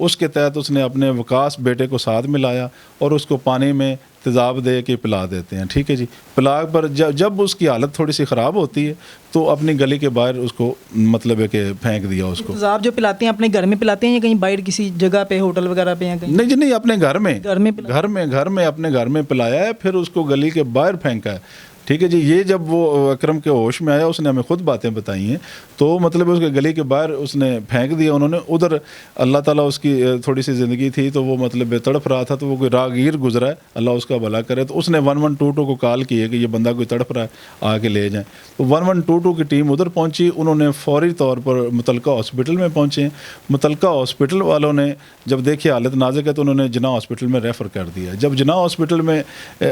اس کے تحت اس نے اپنے وکاس بیٹے کو ساتھ ملایا اور اس کو پانی میں تیزاب دے کے پلا دیتے ہیں، ٹھیک ہے جی. پلا پر جب اس کی حالت تھوڑی سی خراب ہوتی ہے تو اپنی گلی کے باہر اس کو مطلب ہے کہ پھینک دیا اس کو. تیزاب جو پلاتے ہیں اپنے گھر میں پلاتے ہیں یا کہیں باہر کسی جگہ پہ ہوٹل وغیرہ پہ یا کہیں؟ نہیں جی نہیں، اپنے گھر میں گھر میں اپنے گھر میں پلایا ہے، پھر اس کو گلی کے باہر پھینکا ہے، ٹھیک ہے جی. یہ جب وہ اکرم کے ہوش میں آیا اس نے ہمیں خود باتیں بتائی ہیں، تو مطلب اس کے گلی کے باہر اس نے پھینک دیا انہوں نے. ادھر اللہ تعالیٰ اس کی تھوڑی سی زندگی تھی تو وہ مطلب تڑپ رہا تھا، تو وہ کوئی راہگیر گزرا ہے، اللہ اس کا بھلا کرے، تو اس نے 1122 کو کال کی ہے کہ یہ بندہ کوئی تڑپ رہا ہے آ کے لے جائیں. تو 1122 کی ٹیم ادھر پہنچی، انہوں نے فوری طور پر متعلقہ ہاسپٹل میں پہنچے. متعلقہ ہاسپٹل والوں نے جب دیکھی حالت نازک ہے تو انہوں نے جناح ہاسپٹل میں ریفر کر دیا. جب جناح ہاسپٹل میں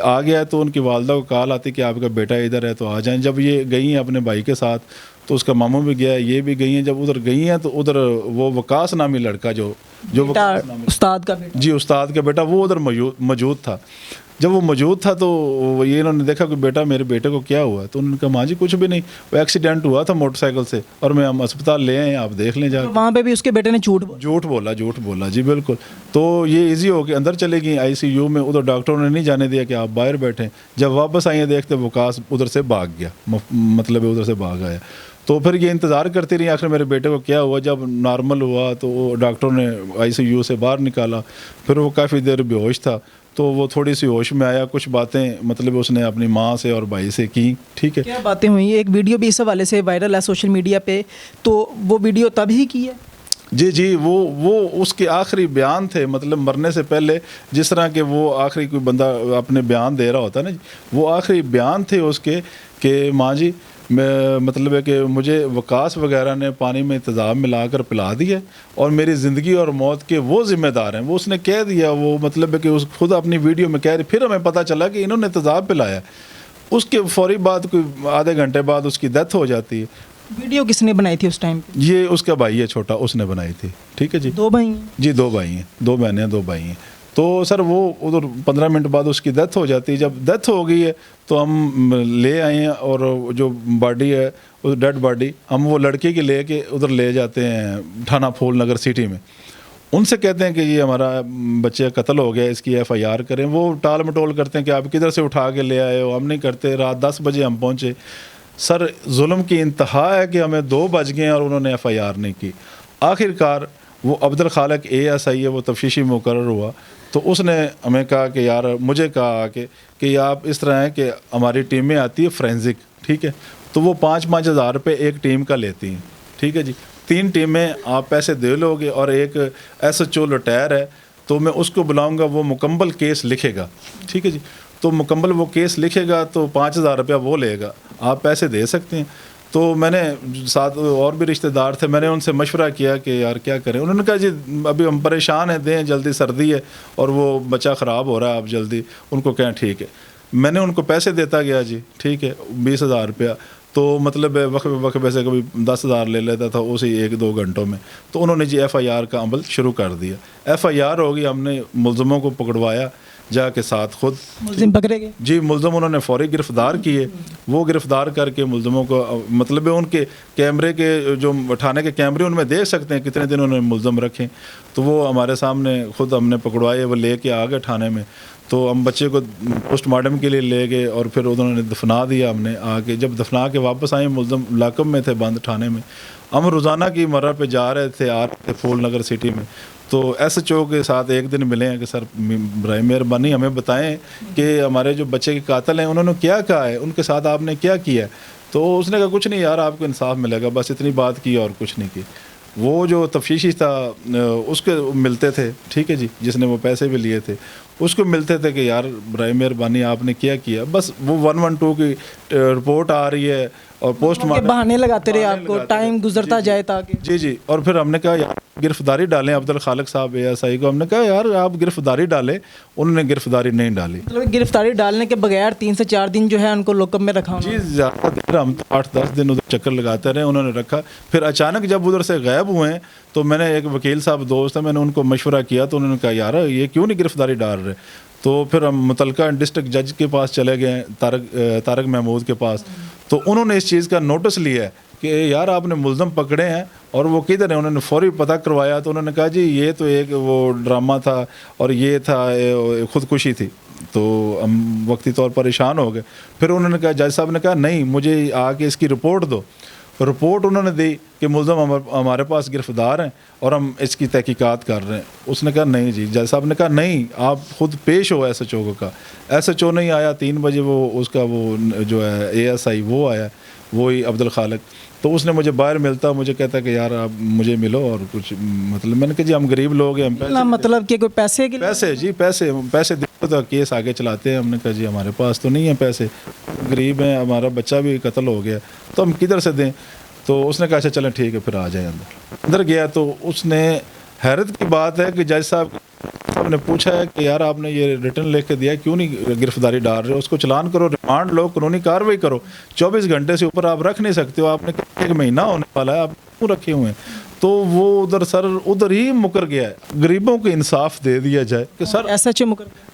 آ گیا تو ان کی والدہ کو کال آتی کہ آپ کا بیٹا ادھر ہے تو آ جائیں. جب یہ گئی ہیں اپنے بھائی کے ساتھ تو اس کا ماموں بھی گیا ہے، یہ بھی گئی ہیں. جب ادھر گئی ہیں تو ادھر وہ وکاس نامی لڑکا جو استاد کا بیٹا، جی استاد کا بیٹا، وہ ادھر موجود تھا. جب وہ موجود تھا تو یہ انہوں نے دیکھا کہ بیٹا میرے بیٹے کو کیا ہوا ہے، تو انہوں نے کہا ماں جی کچھ بھی نہیں، وہ ایکسیڈنٹ ہوا تھا موٹر سائیکل سے اور میں ہم اسپتال لے آئے ہیں، آپ دیکھ لیں جا کے. وہاں پہ بھی اس کے بیٹے نے جھوٹ بولا جی بالکل. تو یہ ایزی ہو کے اندر چلے گئی ICU میں، ادھر ڈاکٹروں نے نہیں جانے دیا کہ آپ باہر بیٹھیں. جب واپس آئیں دیکھتے وکاس ادھر سے بھاگ گیا، مطلب ادھر سے بھاگ آیا. تو پھر یہ انتظار کرتی رہی آخر میرے بیٹے کو کیا ہوا. جب نارمل ہوا تو وہ ڈاکٹروں نے ICU سے باہر نکالا، پھر وہ کافی دیر بے ہوش تھا تو وہ تھوڑی سی ہوش میں آیا. کچھ باتیں مطلب اس نے اپنی ماں سے اور بھائی سے کی، ٹھیک ہے. کیا باتیں ہوئی؟ ایک ویڈیو بھی اس حوالے سے وائرل ہے سوشل میڈیا پہ، تو وہ ویڈیو تب ہی کی ہے؟ جی وہ اس کے آخری بیان تھے، مطلب مرنے سے پہلے جس طرح کہ وہ آخری کوئی بندہ اپنے بیان دے رہا ہوتا ہے نا، وہ آخری بیان تھے اس کے کہ ماں جی میں مطلب ہے کہ مجھے وکاس وغیرہ نے پانی میں تیزاب ملا کر پلا دیا اور میری زندگی اور موت کے وہ ذمہ دار ہیں. وہ اس نے کہہ دیا، وہ مطلب ہے کہ اس خود اپنی ویڈیو میں کہہ رہی. پھر ہمیں پتہ چلا کہ انہوں نے تیزاب پلایا. اس کے فوری بعد کوئی آدھے گھنٹے بعد اس کی ڈیتھ ہو جاتی ہے. ویڈیو کس نے بنائی تھی اس ٹائم پہ؟ یہ اس کا بھائی ہے چھوٹا، اس نے بنائی تھی، ٹھیک ہے جی. 2 بھائی ہیں؟ جی 2 بھائی ہیں، 2 بہنیں ہیں، 2 بھائی ہیں. تو سر وہ ادھر 15 منٹ بعد اس کی ڈیتھ ہو جاتی ہے. جب ڈیتھ ہو گئی ہے تو ہم لے آئے ہیں اور جو باڈی ہے اس ڈیڈ باڈی ہم وہ لڑکے کی لے کے ادھر لے جاتے ہیں تھانہ پھول نگر سٹی میں. ان سے کہتے ہیں کہ یہ ہمارا بچے قتل ہو گیا، اس کی FIR کریں. وہ ٹال مٹول کرتے ہیں کہ آپ کدھر سے اٹھا کے لے آئے ہو، ہم نہیں کرتے. رات 10 بجے ہم پہنچے. سر ظلم کی انتہا ہے کہ ہمیں 2 بج گئے اور انہوں نے FIR نہیں کی. آخر کار وہ عبدالخالق ASI ہے، وہ تفتیشی مقرر ہوا. تو اس نے ہمیں کہا کہ یار مجھے کہا کہ آپ اس طرح ہیں کہ ہماری ٹیمیں آتی ہے فرینزک، ٹھیک ہے. تو وہ 5-5 ہزار روپے ایک ٹیم کا لیتی ہیں، ٹھیک ہے جی. 3 ٹیمیں آپ پیسے دے لو گے اور ایک SHO لٹیر ہے تو میں اس کو بلاؤں گا، وہ مکمل کیس لکھے گا، ٹھیک ہے جی. تو مکمل وہ کیس لکھے گا تو 5,000 روپیہ وہ لے گا، آپ پیسے دے سکتے ہیں. تو میں نے ساتھ اور بھی رشتہ دار تھے، میں نے ان سے مشورہ کیا کہ یار کیا کریں. انہوں نے کہا جی ابھی ہم پریشان ہیں، دیں جلدی، سردی ہے اور وہ بچہ خراب ہو رہا ہے، آپ جلدی. ان کو کہیں ٹھیک ہے. میں نے ان کو پیسے دیتا گیا جی، ٹھیک ہے، 20,000 روپیہ. تو مطلب وقت پیسے کبھی 10,000 لے لیتا تھا اسی 1-2 گھنٹوں میں. تو انہوں نے جی FIR کا عمل شروع کر دیا. FIR ہوگی، ہم نے ملزموں کو پکڑوایا جا کے ساتھ خود. ملزم پکڑے گئے؟ جی ملزم انہوں نے فوری گرفتار کیے. وہ گرفتار کر کے ملزموں کو مطلب ان کے کیمرے کے جو تھانے کے کیمرے ان میں دیکھ سکتے ہیں کتنے دن انہوں نے ملزم رکھے. تو وہ ہمارے سامنے خود ہم نے پکڑوائے، وہ لے کے آ گئے تھانے میں. تو ہم بچے کو پوسٹ مارٹم کے لیے لے گئے اور پھر انہوں نے دفنا دیا. ہم نے آ کے جب دفنا کے واپس آئے، ملزم لاکب میں تھے بند تھانے میں. ہم روزانہ کی مرہ پہ جا رہے تھے، آ رہے تھے پھول نگر سٹی میں. تو SHO کے ساتھ ایک دن ملے ہیں کہ سر برائے مہربانی ہمیں بتائیں کہ ہمارے جو بچے کے قاتل ہیں انہوں نے کیا کہا ہے، ان کے ساتھ آپ نے کیا کیا ہے. تو اس نے کہا کچھ نہیں یار، آپ کو انصاف ملے گا، بس اتنی بات کی اور کچھ نہیں کی. وہ جو تفتیشی تھا اس کے ملتے تھے، ٹھیک ہے جی، جس نے وہ پیسے بھی لیے تھے اس کو ملتے تھے کہ یار برائے مہربانی آپ نے کیا کیا. بس وہ 112 کی رپورٹ آ رہی ہے اور پوسٹ مارٹم بہانے لگاتے رہے، آپ کو ٹائم گزرتا جائے تاکہ جی. اور پھر ہم نے کہا یار گرفتاری ڈالیں عبدالخالق صاحب ASI کو. ہم نے کہا یار آپ گرفتاری ڈالیں. انہوں نے گرفتاری نہیں ڈالی. مطلب گرفتاری ڈالنے کے بغیر 3 سے 4 دن جو ہے ان کو لاک میں رکھا. جی زیادہ دیر، ہم 8-10 دن ادھر چکر لگاتے رہے، انہوں نے رکھا. پھر اچانک جب ادھر سے غائب ہوئے ہیں تو میں نے ایک وکیل صاحب دوست ہیں، میں نے ان کو مشورہ کیا تو انہوں نے کہا یار یہ کیوں نہیں گرفتاری ڈال رہے. تو پھر ہم متعلقہ ڈسٹرکٹ جج کے پاس چلے گئے، طارق محمود کے پاس. تو انہوں نے اس چیز کا نوٹس لیا ہے کہ یار آپ نے ملزم پکڑے ہیں اور وہ کدھر ہیں. انہوں نے فوری پتہ کروایا تو انہوں نے کہا جی یہ تو ایک وہ ڈرامہ تھا اور یہ تھا خودکشی تھی. تو ہم وقتی طور پر پریشان ہو گئے. پھر انہوں نے کہا جج صاحب نے کہا نہیں مجھے آ کے اس کی رپورٹ دو. رپورٹ انہوں نے دی کہ ملزم ہمارے پاس گرفتار ہیں اور ہم اس کی تحقیقات کر رہے ہیں. اس نے کہا نہیں جی. جج صاحب نے کہا نہیں آپ خود پیش ہو ایس ایچ او کا. ایس ایچ او نہیں آیا. 3 بجے وہ اس کا وہ جو ہے ASI وہ آیا, وہی عبدالخالق. تو اس نے مجھے باہر ملتا مجھے کہتا کہ یار آپ مجھے ملو اور کچھ مطلب میں نے کہا جی ہم غریب لوگ ہیں ہم مطلب کہ کوئی پیسے کے پیسے دو تو کیس آگے چلاتے ہیں. ہم نے کہا جی ہمارے پاس تو نہیں ہیں پیسے, غریب ہیں, ہمارا بچہ بھی قتل ہو گیا تو ہم کدھر سے دیں. تو اس نے کہا اچھا چلیں ٹھیک ہے پھر آ جائیں اندر گیا. تو اس نے حیرت کی بات ہے کہ جج صاحب نے پوچھا ہے کہ یار آپ نے یہ ریٹرن لکھ کے دیا کیوں نہیں گرفتاری ڈال رہے ہو, اس کو چلان کرو, ریمانڈ لو, قانونی کارروائی کرو. 24 گھنٹے سے اوپر آپ رکھ نہیں سکتے ہو. آپ نے 1 مہینہ ہونے والا ہے, آپ کیوں رکھے ہوئے ہیں. تو وہ ادھر ہی مکر گیا ہے. غریبوں کو انصاف دے دیا جائے کہ سر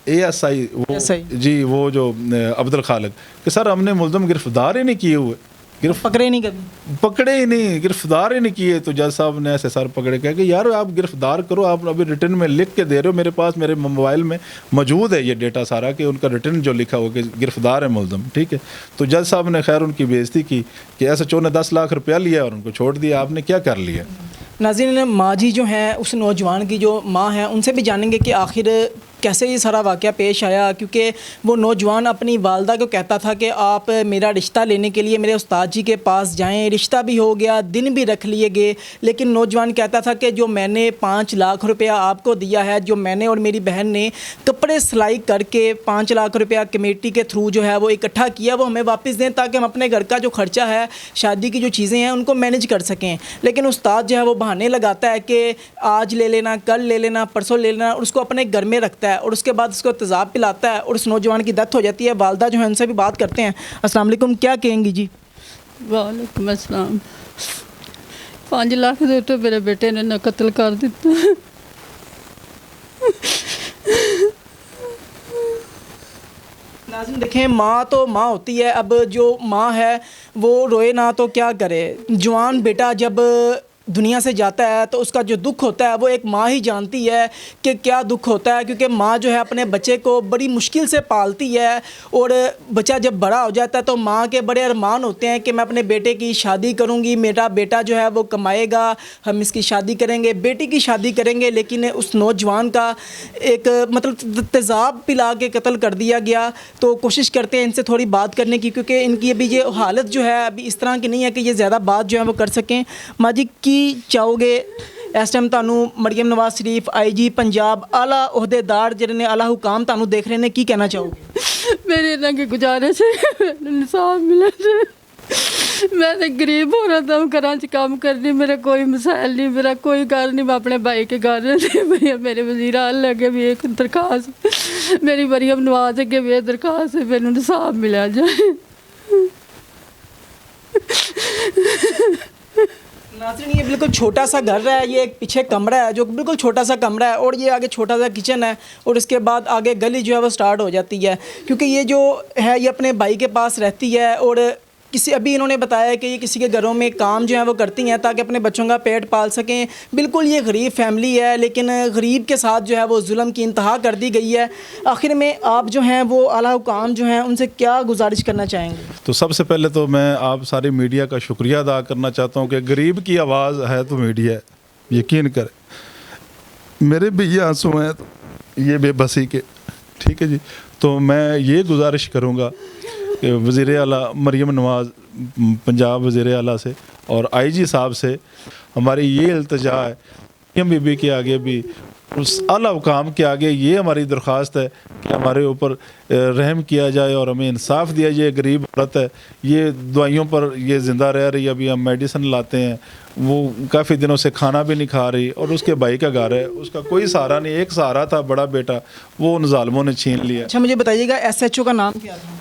ASI وہ جی وہ جو عبدالخالق کہ سر ہم نے ملزم گرفتار ہی نہیں کیے ہوئے, پکڑے ہی نہیں, گرفتار ہی نہیں کیے. تو جج صاحب نے ایسے سر پکڑے کہا کہ یار آپ گرفتار کرو, آپ ابھی ریٹرن میں لکھ کے دے رہے ہو, میرے پاس میرے موبائل میں موجود ہے یہ ڈیٹا سارا کہ ان کا ریٹرن جو لکھا ہوا کہ گرفتار ہے ملزم. ٹھیک ہے. تو جج صاحب نے خیر ان کی بے عزتی کی کہ SHO نے 10 لاکھ روپیہ لیا اور ان کو چھوڑ دیا. آپ نے کیا کر لیا. ناظرین ماں جی جو ہیں اس نوجوان کی جو ماں ہیں ان سے بھی جانیں گے کہ آخر کیسے یہ سارا واقعہ پیش آیا, کیونکہ وہ نوجوان اپنی والدہ کو کہتا تھا کہ آپ میرا رشتہ لینے کے لیے میرے استاد جی کے پاس جائیں. رشتہ بھی ہو گیا, دن بھی رکھ لیے گئے, لیکن نوجوان کہتا تھا کہ جو میں نے 5 لاکھ روپیہ آپ کو دیا ہے, جو میں نے اور میری بہن نے کپڑے سلائی کر کے 5 لاکھ روپیہ کمیٹی کے تھرو جو ہے وہ اکٹھا کیا, وہ ہمیں واپس دیں تاکہ ہم اپنے گھر کا جو خرچہ ہے, شادی کی جو چیزیں ہیں ان کو مینیج کر سکیں. لیکن استاد جو ہے وہ بہانے لگاتا ہے کہ آج لے لینا, کل لے لینا, پرسوں لے لینا, اور اس کو اپنے گھر میں رکھتا ہے اور اس کے بعد اس کو تیزاب پلاتا ہے اور اس نوجوان کی ڈیتھ ہو جاتی ہے. والدہ جو ہے ان سے بھی بات کرتے ہیں. السلام علیکم, کیا کہیں گی جی. وعلیکم السلام. 5 لاکھ دے تو میرے بیٹے نے نہ قتل کر دیتا. ناظرین دیکھیں ماں تو ماں ہوتی ہے, اب جو ماں ہے وہ روئے نہ تو کیا کرے. جوان بیٹا جب دنیا سے جاتا ہے تو اس کا جو دکھ ہوتا ہے وہ ایک ماں ہی جانتی ہے کہ کیا دکھ ہوتا ہے, کیونکہ ماں جو ہے اپنے بچے کو بڑی مشکل سے پالتی ہے, اور بچہ جب بڑا ہو جاتا ہے تو ماں کے بڑے ارمان ہوتے ہیں کہ میں اپنے بیٹے کی شادی کروں گی, میرا بیٹا جو ہے وہ کمائے گا, ہم اس کی شادی کریں گے, بیٹی کی شادی کریں گے. لیکن اس نوجوان کا ایک مطلب تیزاب پلا کے قتل کر دیا گیا. تو کوشش کرتے ہیں ان سے تھوڑی بات کرنے کی, کیونکہ ان کی ابھی یہ حالت جو ہے ابھی اس طرح کی نہیں ہے کہ یہ زیادہ بات جو ہے وہ کر سکیں. ماں جی کی چاہو گے اس ٹائم تانوں مریم نواز شریف IG پنجاب اعلیٰ عہدیدار جنہوں نے اعلیٰ حکام تانوں دیکھ رہے ہیں, کی کہنا چاہو گے. میرے انہاں کی گزارش ہے انصاف ملے. میں تو غریب عورت ہوں, گھراں چ کام کرنی, میرا کوئی مسائل نہیں, میرا کوئی گھر نہیں, میں اپنے بھائی کے گھر رہتی. میرے وزیر اعلیٰ اگے بھی ایک درخواست, میری مریم نواز اگے بھی ایک درخواست ہے, میرے انصاف ملیا جائے. ناظرین یہ بالکل چھوٹا سا گھر ہے, یہ ایک پیچھے کمرہ ہے جو بالکل چھوٹا سا کمرہ ہے, اور یہ آگے چھوٹا سا کچن ہے, اور اس کے بعد آگے گلی جو ہے وہ سٹارٹ ہو جاتی ہے. کیونکہ یہ جو ہے یہ اپنے بھائی کے پاس رہتی ہے, اور ابھی انہوں نے بتایا کہ یہ کسی کے گھروں میں کام جو ہے وہ کرتی ہیں تاکہ اپنے بچوں کا پیٹ پال سکیں. بالکل یہ غریب فیملی ہے, لیکن غریب کے ساتھ جو ہے وہ ظلم کی انتہا کر دی گئی ہے. آخر میں آپ جو ہیں وہ اعلیٰ حکام جو ہیں ان سے کیا گزارش کرنا چاہیں گے. تو سب سے پہلے تو میں آپ ساری میڈیا کا شکریہ ادا کرنا چاہتا ہوں کہ غریب کی آواز ہے تو میڈیا ہے, یقین کریں. میرے بھی یہ آنسو ہیں تو یہ بے بسی کے. ٹھیک ہے جی. تو میں یہ گزارش کروں گا کہ وزیر اعلیٰ مریم نواز پنجاب وزیر اعلیٰ سے اور IG صاحب سے ہماری یہ التجا ہے, مریم بی بی کے آگے بھی اس اعلیٰ حکام کے آگے یہ ہماری درخواست ہے کہ ہمارے اوپر رحم کیا جائے اور ہمیں انصاف دیا جائے. غریب عورت ہے, یہ دوائیوں پر یہ زندہ رہ رہی ہے, ابھی ہم میڈیسن لاتے ہیں, وہ کافی دنوں سے کھانا بھی نہیں کھا رہی, اور اس کے بھائی کا گھر ہے, اس کا کوئی سہارا نہیں. ایک سہارا تھا بڑا بیٹا, وہ ان ظالموں نے چھین لیا. اچھا مجھے بتائیے گا SHO کا نام کیا تھا.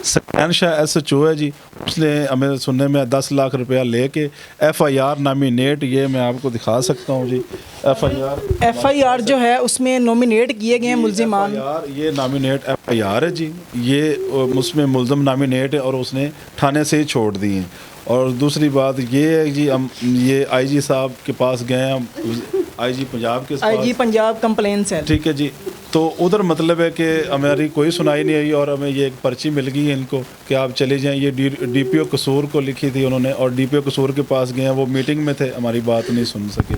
سکین شاہ SHO ہے جی. اس نے ہمیں سننے میں 10 لاکھ روپیہ لے کے FIR نامینیٹ, یہ میں آپ کو دکھا سکتا ہوں جی, FIR جو ہے اس میں نومینیٹ کیے گئے ہیں ملزمان. یہ نامینیٹ FIR ہے جی, یہ اس میں ملزم نامینیٹ ہے اور اس نے تھانے سے ہی چھوڑ دی ہیں. اور دوسری بات یہ ہے جی, ہم یہ IG صاحب کے پاس گئے ہیں, IG پنجاب کے پاس, IG پنجاب کمپلین سیل, ٹھیک ہے جی. تو ادھر مطلب ہے کہ ہماری کوئی سنائی نہیں ہوئی اور ہمیں یہ ایک پرچی مل گئی ہے ان کو کہ آپ چلے جائیں. یہ DPO قصور کو لکھی تھی انہوں نے, اور DPO قصور کے پاس گئے ہیں, وہ میٹنگ میں تھے, ہماری بات نہیں سن سکے.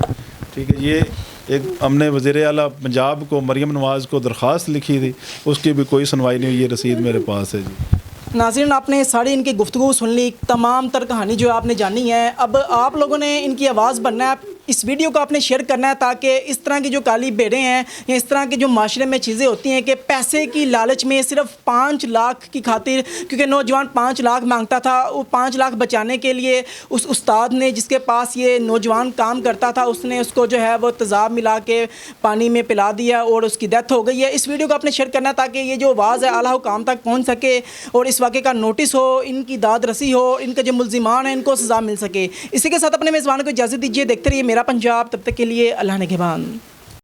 ٹھیک ہے, یہ ایک ہم نے وزیر اعلیٰ پنجاب کو مریم نواز کو درخواست لکھی تھی, اس کی بھی کوئی سنوائی نہیں ہوئی. یہ رسید میرے پاس ہے جی. ناظرین, آپ نے ساری ان کی گفتگو سن لی, تمام تر کہانی جو آپ نے جانی ہے. اب آپ لوگوں نے ان کی آواز بننا ہے, اس ویڈیو کو آپ نے شیئر کرنا ہے تاکہ اس طرح کی جو کالی بھیڑیں ہیں یا اس طرح کی جو معاشرے میں چیزیں ہوتی ہیں کہ پیسے کی لالچ میں صرف 5 لاکھ کی خاطر, کیونکہ نوجوان 5 لاکھ مانگتا تھا, وہ 5 لاکھ بچانے کے لیے اس استاد نے جس کے پاس یہ نوجوان کام کرتا تھا, اس نے اس کو جو ہے وہ تیزاب ملا کے پانی میں پلا دیا اور اس کی ڈیتھ ہو گئی ہے. اس ویڈیو کو آپ نے شیئر کرنا ہے تاکہ یہ جو آواز ہے اعلیٰ حکام تک پہنچ سکے اور اس واقعے کا نوٹس ہو, ان کی داد رسی ہو, ان کے جو ملزمان ہیں ان کو سزا مل سکے. اسی کے ساتھ اپنے میزبان کو اجازت دیجیے. دیکھتے رہیے میرا پنجاب, تب تک کے لیے اللہ نگہبان.